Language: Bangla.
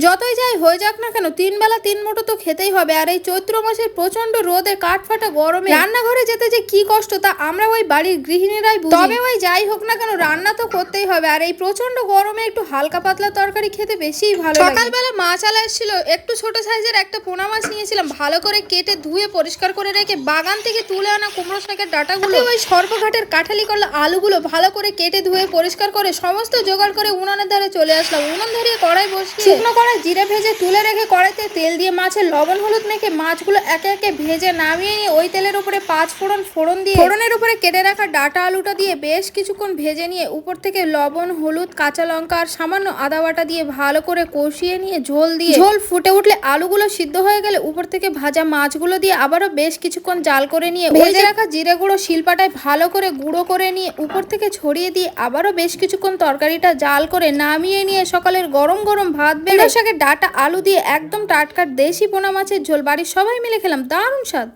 যতই যাই হয়ে যাক না কেন 3 বেলা 3 মুঠো তো খেতেই হবে। আর এই চৈত্র মাসের প্রচন্ড রোদে কাঠফাটা গরমে রান্নাঘরে যেতে যে কি কষ্ট তা আমরা ওই বাড়ির গৃহিণীরাই বুঝি। তবে ওই যাই হোক না কেন রান্না তো করতেই হবে। আর এই প্রচন্ড গরমে একটু হালকা পাতলা তরকারি খেতে বেশিই ভালো লাগে। সকালবেলা মাছ আলা এসেছিল, একটু ছোট সাইজের একটা পোনা মাছ নিয়েছিলাম, ভালো করে কেটে ধুয়ে পরিষ্কার করে রেখে বাগান থেকে তুলে আনা কুমড়ো শাকের ডাঁটাগুলো, ওই সর্বঘাটের কাঠালি করলা আলুগুলো ভালো করে কেটে ধুয়ে পরিষ্কার করে সমস্ত জোগাড় করে উনানের ধারে চলে আসলাম। উনান ধরিয়ে কড়াই বসিয়ে শুকনো কড়াই জিরে ভেজে তুলে রেখে কড়াইতে তেল দিয়ে মাছের লবণ হলুদ মেখে মাছগুলো একে একে ভেজে নামিয়ে নিয়ে ওই তেলের উপরে 5 ফোড়ন দিয়ে ফোড়নের উপরে কেটে রাখা ডাটা আলুটা দিয়ে বেশ কিছুক্ষণ ভেজে নিয়ে উপর থেকে লবণ হলুদ কাঁচা লঙ্কা আর সামান্য আদা বাটা দিয়ে ভালো করে কষিয়ে নিয়ে ঝোল ফুটে উঠলে আলুগুলো সিদ্ধ হয়ে গেলে উপর থেকে ভাজা মাছগুলো দিয়ে আবারও বেশ কিছুক্ষণ জাল করে নিয়ে ভেজে রাখা জিরে গুঁড়ো শিলপাটায় ভালো করে গুঁড়ো করে নিয়ে উপর থেকে ছড়িয়ে দিয়ে আবারও বেশ কিছুক্ষণ তরকারিটা জাল করে নামিয়ে নিয়ে সকালের গরম গরম ভাত বেড়ে শাকের ডাটা আলু দিয়ে একদম টাটকা দেশি পোনা মাছের ঝোল বাড়ির সবাই মিলে খেলাম, দারুণ স্বাদ।